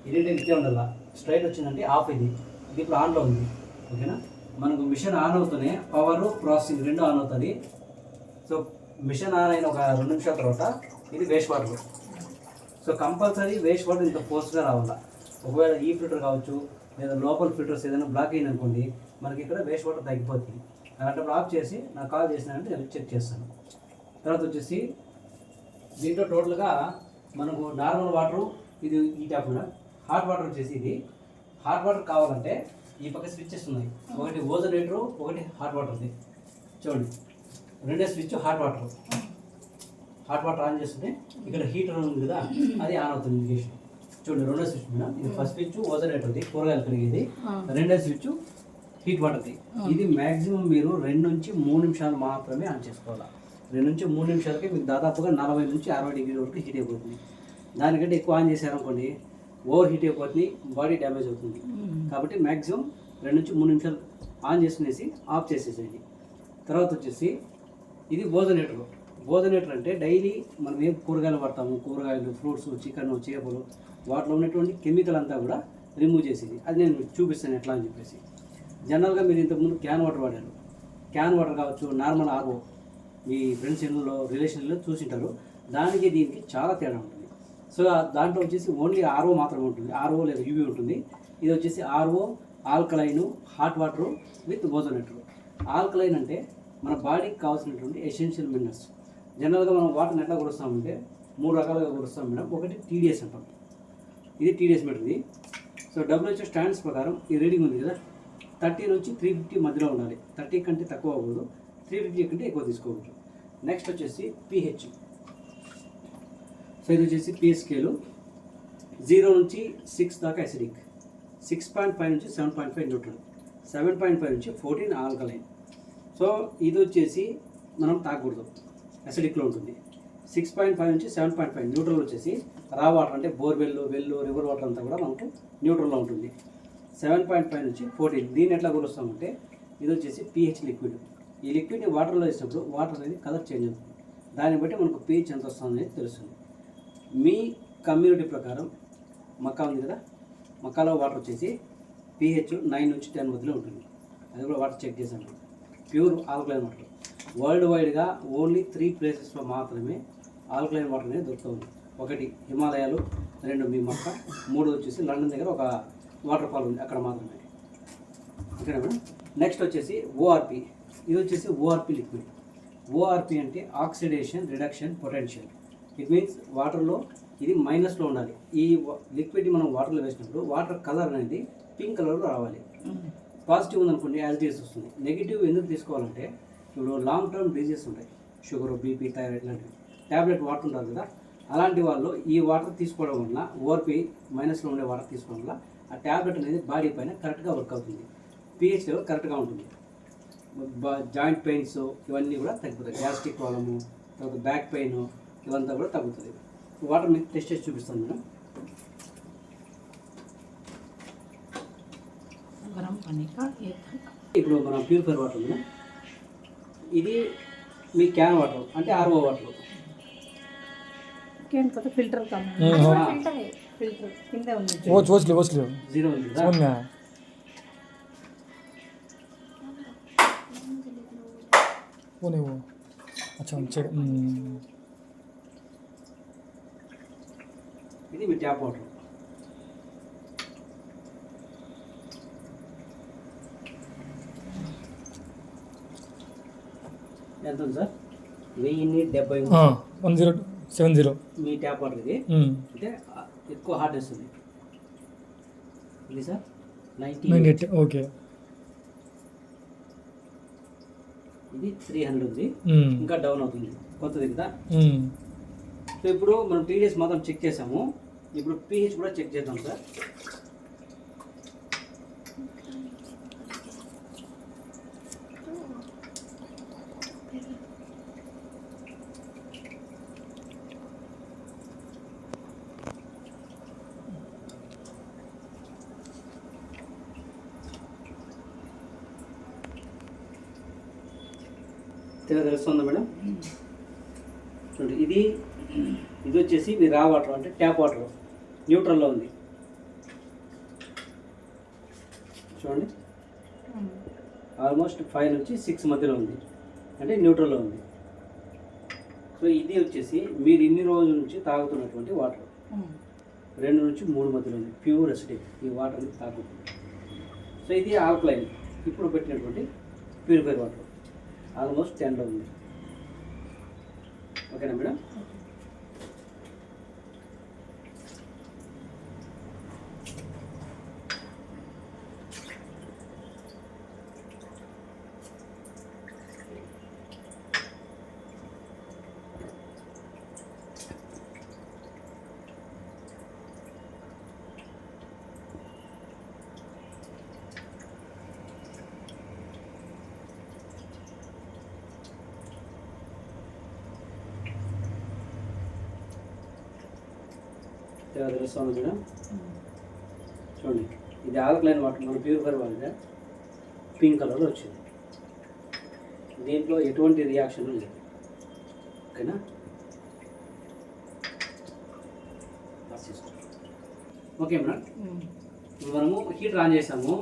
ఇది ఇట్టే ఉండాలి. స్ట్రైట్ వచ్చిందంటే ఆఫ్. ఇది ఇప్పుడు ఆన్లో ఉంది. ఓకేనా, మనకు మిషన్ ఆన్ అవుతూనే పవర్ ప్రాసెసింగ్ రెండు ఆన్ అవుతుంది. సో మిషన్ ఆన్ అయిన ఒక 2 నిమిషాల తర్వాత ఇది waste water. So compulsory waste water ఇంత ఫోర్స్గా రావాలా. ఒకవేళ ఈ ఫిల్టర్ కావచ్చు లేదా లోపల ఫిల్టర్స్ ఏదైనా బ్లాక్ అయింది అనుకోండి, మనకి ఇక్కడ వేస్ట్ వాటర్ తగ్గిపోతుంది. అలాంటప్పుడు ఆఫ్ చేసి నాకు కాల్ చేసినానంటే నేను చెక్ చేస్తాను. తర్వాత వచ్చేసి దీంట్లో టోటల్గా మనకు నార్మల్ వాటరు ఇది ఈ ట్యాప్ మీద, హాట్ వాటర్ వచ్చేసి ఇది హాట్ వాటర్ కావాలంటే ఈ పక్క స్విచ్చెస్ ఉన్నాయి. ఒకటి ఓజోనేటర్, ఒకటి హాట్ వాటర్ది. చూడండి, రెండే switch hot water. Hot water on చేస్తుంటే ఇక్కడ హీటర్ ఉంది కదా, అది ఆన్ అవుతుంది ఇండికేషన్. చూడండి, రెండో స్విచ్ మీద ఇది ఫస్ట్ స్విచ్ ఓజోనేటర్ది, కూరగాయలు కడిగేది. రెండో స్విచ్ హీట్ వాటర్ది. ఇది మ్యాక్సిమం మీరు 2 నుంచి 3 నిమిషాలు మాత్రమే ఆన్ చేసుకోవాలి. 2 నుంచి 3 నిమిషాలకి మీకు దాదాపుగా 40 నుంచి 60 డిగ్రీల వరకు హీట్ అయిపోతుంది. దానికంటే ఎక్కువ ఆన్ చేశారనుకోండి ఓవర్ హీట్ అయిపోతుంది, బాడీ డ్యామేజ్ అవుతుంది. కాబట్టి మ్యాక్సిమం 2 నుంచి 3 నిమిషాలు ఆన్ చేసుకునేసి ఆఫ్ చేసేసేది. తర్వాత వచ్చేసి ఇది ఓజోనేటర్. ఓజోనేటర్ అంటే డైలీ మనం ఏం కూరగాయలు పడతాము, కూరగాయలు, ఫ్రూట్స్, చికెన్, చేపలు, వాటిలో ఉన్నటువంటి కెమికల్ అంతా కూడా రిమూవ్ చేసేది. అది నేను చూపిస్తాను ఎట్లా అని చెప్పేసి. జనరల్గా మీరు ఇంతకుముందు క్యాన్ వాటర్ వాడారు. క్యాన్ వాటర్ కావచ్చు, నార్మల్ ఆర్ఓ మీ ఫ్రెండ్స్ ఇళ్ళలో రిలేషన్లో చూసింటారు. దానికి దీనికి చాలా తేడా ఉంటుంది. సో దాంట్లో వచ్చేసి ఓన్లీ ఆర్ఓ మాత్రమే ఉంటుంది. ఆర్ఓ లేదా యూవీ ఉంటుంది. ఇది వచ్చేసి RO alkaline hot water with ozonator. Alkaline అంటే మన బాడీకి కావాల్సినటువంటి ఎసెన్షియల్ మినరల్స్. జనరల్గా మనం వాటర్ని ఎట్లా కొలుస్తామంటే 3 రకాలుగా కొలుస్తాం మేడం. ఒకటి టీడీఎస్ అంటాం, ఇది టీడీఎస్ మీటర్ ఇది. సో WHO స్టాండర్డ్స్ ప్రకారం ఈ రీడింగ్ ఉంది కదా, 30 నుంచి 350 మధ్యలో ఉండాలి. 30 కంటే తక్కువ అవ్వకూడదు, 350 కంటే ఎక్కువ తీసుకోవచ్చు. నెక్స్ట్ వచ్చేసి pH. సో ఇది వచ్చేసి pH స్కేలు 0 నుంచి 6 దాకా అసిడిక్, 6.5 నుంచి 7.5 న్యూట్రల్, 7.5 నుంచి 14 ఆల్కలైన్. సో ఇది వచ్చేసి మనం తాగకూడదు, అసిడిక్లో ఉంటుంది. 6.5 నుంచి 7.5 న్యూట్రల్ వచ్చేసి రా వాటర్ అంటే బోర్వెల్, రివర్ వాటర్ అంతా కూడా మనకు న్యూట్రల్లో ఉంటుంది. 7.5 నుంచి 14. దీన్ని ఎట్లా కొలుస్తామంటే ఇది వచ్చేసి pH లిక్విడ్. ఈ లిక్విడ్ని వాటర్లో వేసినప్పుడు వాటర్ అనేది కలర్ చేంజ్ అవుతుంది. దాన్ని బట్టి మనకు pH ఎంత వస్తుంది అనేది తెలుస్తుంది. మీ కమ్యూనిటీ ప్రకారం మక్కా ఉంది కదా, మక్కాలో వాటర్ వచ్చేసి pH 9 నుంచి 10 మధ్యలో ఉంటుంది. అది కూడా వాటర్ చెక్ చేశాను. Pure alkaline water. వరల్డ్ వైడ్గా ఓన్లీ 3 ప్లేసెస్లో మాత్రమే ఆల్కలైన్ వాటర్ అనేది దొరుకుతుంది. ఒకటి హిమాలయాలు, 2 మీ మక్కా, 3 వచ్చేసి లండన్ దగ్గర ఒక వాటర్ ఫాల్ ఉంది, అక్కడ మాత్రమే. ఓకేనా మేడం. నెక్స్ట్ వచ్చేసి ఓఆర్పి. ఇది వచ్చేసి ఓఆర్పి లిక్విడ్. ఓఆర్పి అంటే oxidation reduction potential. It means వాటర్లో ఇది మైనస్లో ఉండాలి. ఈ లిక్విడ్ని మనం వాటర్లో వేసినప్పుడు వాటర్ కలర్ అనేది పింక్ కలర్లో రావాలి. పాజిటివ్ ఉందనుకోండి యాజిటీస్ వస్తుంది. నెగిటివ్ ఎందుకు తీసుకోవాలంటే ఇప్పుడు లాంగ్ టర్మ్ డిజీజెస్ ఉంటాయి, షుగర్, బీపీ, థైరాయిడ్ ఇలాంటివి. ట్యాబ్లెట్ వాటర్ ఉంటారు కదా, అలాంటి వాళ్ళు ఈ వాటర్ తీసుకోవడం వల్ల, ఓఆర్పి మైనస్లో ఉండే వాటర్ తీసుకోవడం వల్ల ఆ ట్యాబ్లెట్ అనేది బాడీ పైన కరెక్ట్గా వర్క్ అవుతుంది. pH లెవెల్ కరెక్ట్గా ఉంటుంది. జాయింట్ పెయిన్స్ ఇవన్నీ కూడా తగ్గిపోతాయి. గ్యాస్ట్రిక్ ప్రాబ్లము, తర్వాత బ్యాక్ పెయిన్ ఇవంతా కూడా తగ్గుతుంది. వాటర్ మీకు టెస్ట్ చేసి చూపిస్తాను మేడం. ఇప్పుడు మనం ప్యూరిఫైర్ వాటర్ ఉంది, ఇది మీ క్యాన్ వాటర్ అంటే ఆర్ఓ వాటర్. फिल्टर का फिल्टर किंदा ఉంది జీరో ఉంది కదా. ఇది మీ ట్యాప్ వాటర్. ఎంత ఉంది సార్? 1070 మీ ట్యాప్ వాటర్. ఇది అంటే ఎక్కువ హార్డ్ వస్తుంది. ఇది సార్ 98. ఓకే, ఇది 300 ఉంది, ఇంకా డౌన్ అవుతుంది, కొత్తది కదా. సో ఇప్పుడు మనం టీడీఎస్ మాత్రం చెక్ చేసాము. ఇప్పుడు pH కూడా చెక్ చేద్దాం సార్. తెలుస్తుందా మేడం? చూడండి, ఇది వచ్చేసి మీ రా వాటర్ అంటే ట్యాప్ వాటర్ న్యూట్రల్లో ఉంది. చూడండి ఆల్మోస్ట్ 5 నుంచి 6 మధ్యలో ఉంది, అంటే న్యూట్రల్లో ఉంది. సో ఇది వచ్చేసి మీరు ఇన్ని రోజుల నుంచి తాగుతున్నటువంటి వాటర్ 2 నుంచి 3 మధ్యలో ఉంది, ప్యూర్ అసిడిక్ ఈ వాటర్ని తాగుతుంది. సో ఇది ఆల్కలైన్ ఇప్పుడు పెట్టినటువంటి ప్యూరిఫైర్ వాటర్ ఆల్మోస్ట్ 10లో ఉంది. ఓకేనా మేడం? తెలుస్తుంది మేడం. చూడండి ఇది ఆల్కలైన్ వాటర్, మన ప్యూరిఫైర్ వాటర్ పింక్ కలర్లో వచ్చింది. దీంట్లో ఎటువంటి రియాక్షన్ లేదు. ఓకేనా? Okay madam. ఇప్పుడు మనము హీటర్ ఆన్ చేసాము,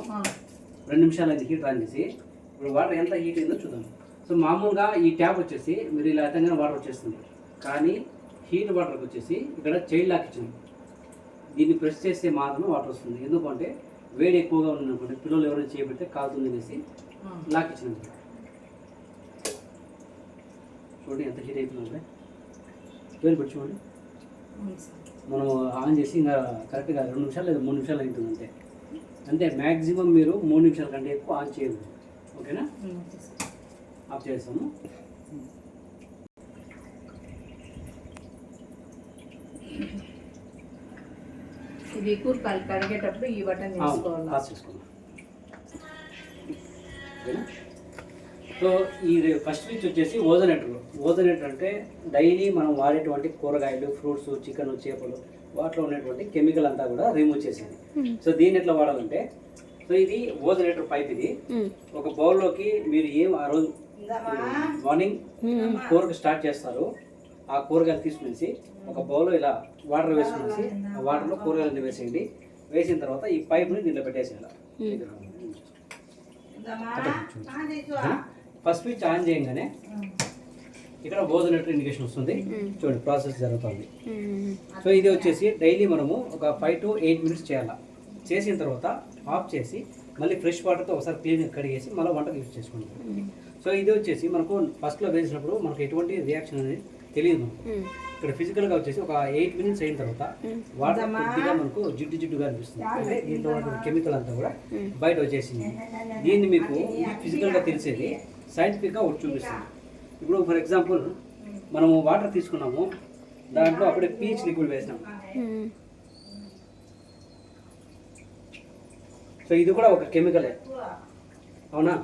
2 నిమిషాలు అయింది హీటర్ ఆన్ చేసి. ఇప్పుడు వాటర్ ఎంత హీట్ అయిందో చూద్దాం. సో మామూలుగా ఈ ట్యాప్ వచ్చేసి మీరు ఇలా ఎత్తగానే వాటర్ వచ్చేస్తుంది, కానీ హీట్ వాటర్కి వచ్చేసి ఇక్కడ చైల్డ్ లాక్ ఇచ్చింది. దీన్ని ప్రెస్ చేస్తే మాత్రమే వాటర్ వస్తుంది. ఎందుకంటే వేడి ఎక్కువగా ఉన్నప్పుడు పిల్లలు ఎవరైనా చేయబెడితే కాలుతుంది అనేసి లాక్ ఇచ్చినప్పుడు. చూడండి ఎంత హీట్ అవుతుందంటే వేడి పెట్టి చూడండి. మనం ఆన్ చేసి ఇంకా కరెక్ట్గా 2 నిమిషాలు లేదా 3 నిమిషాలు అవుతుంది అంతే. అంటే మ్యాక్సిమం మీరు 3 నిమిషాల కంటే ఎక్కువ ఆన్ చేయదు. ఓకేనా? ఆఫ్ చేస్తాము. ఇది కూరపాలు కడిగేటప్పుడు ఈ బటన్ చేసుకోవాలి. సో ఈ ఫస్ట్ స్విచ్ వచ్చేసి ఓజోనేటర్. ఓజోనేటర్ అంటే డైలీ మనం వాడేటువంటి కూరగాయలు, ఫ్రూట్స్, చికెన్, చేపలు వాటిలో ఉన్నటువంటి కెమికల్ అంతా కూడా రిమూవ్ చేసేది. సో దీన్ని ఎట్లా వాడాలంటే, సో ఇది ఓజోనేటర్ పైప్. ఇది ఒక బౌల్లోకి మీరు ఆ రోజు మార్నింగ్ కూరకు స్టార్ట్ చేస్తారు, ఆ కూరగాయలు తీసుకునేసి ఒక బౌల్లో ఇలా వాటర్ వేసుకునేసి ఆ వాటర్లో కూరగాయలు వేసేయండి. వేసిన తర్వాత ఈ పైప్ని దీంట్లో పెట్టేసేయాలి. ఫస్ట్ స్విచ్ ఆన్ చేయగానే ఇక్కడ ఓజోనేటర్ ఇండికేషన్ వస్తుంది. చూడండి ప్రాసెస్ జరుగుతుంది. సో ఇది వచ్చేసి డైలీ మనము ఒక 5 to 8 minutes చేయాలి. చేసిన తర్వాత ఆఫ్ చేసి మళ్ళీ ఫ్రెష్ వాటర్తో ఒకసారి క్లీన్గా కడిగేసి మళ్ళీ వంటకు యూజ్ చేసుకుంటాం. సో ఇది వచ్చేసి మనకు ఫస్ట్లో వేసినప్పుడు మనకు ఎటువంటి రియాక్షన్ అనేది తెలియదు. ఇక్కడ ఫిజికల్గా వచ్చేసి ఒక 8 minutes అయిన తర్వాత వాటర్ కొద్దిగా మనకు జిడ్డుగా అనిపిస్తుంది. అంటే దీంట్లో ఉన్నటువంటి కెమికల్ అంతా కూడా బయట వచ్చేసింది. దీన్ని మీకు ఫిజికల్గా తెలిసేది సైంటిఫిక్గా ఒకటి చూపిస్తుంది. ఇప్పుడు ఫర్ ఎగ్జాంపుల్ మనము వాటర్ తీసుకున్నాము, దాంట్లో అప్పుడే పీచ్ లిక్విడ్ వేసినాం. సో ఇది కూడా ఒక కెమికలే, అవునా?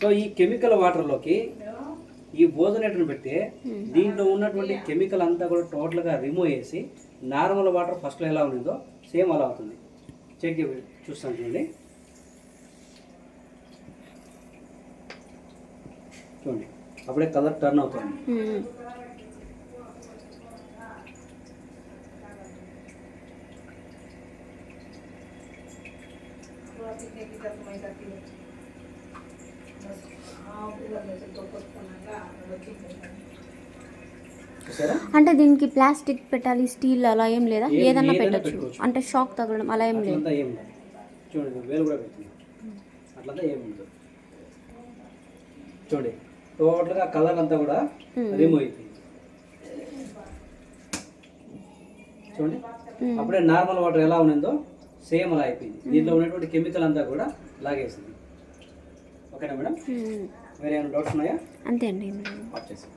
సో ఈ కెమికల్ వాటర్లోకి ఈ ఓజోనేటర్ని పెడితే దీంట్లో ఉన్నటువంటి కెమికల్ అంతా కూడా టోటల్గా రిమూవ్ చేసి నార్మల్ వాటర్ ఫస్ట్లో ఎలా ఉండిందో సేమ్ అలా అవుతుంది. చెక్ చూస్తాను చూడండి. చూడండి అప్పుడే కలర్ టర్న్ అవుతుంది. అంటే దీనికి ప్లాస్టిక్ పెట్టాలి, స్టీల్ అలా ఏం లేదా? ఏదన్నా పెట్టచ్చు అంటే షాక్ తగలడం అలా ఏం లేదు. చూడండి వేలు కూడా పెడుతుంది, అట్లంతా ఏముండదు. చూడండి టోటల్గా కలర్ అంతా కూడా రిమూవ్ అయిపోయింది. చూడండి అప్పుడే నార్మల్ వాటర్ ఎలా ఉన్నదో సేమ్ అలా అయిపోయింది. దీంట్లో ఉన్నటువంటి కెమికల్ అంతా కూడా లాగేసింది. ఓకేనా మేడం? వేరే ఏమైనా డౌట్స్ ఉన్నాయా? అంతే అండి. ఆఫ్ చేసి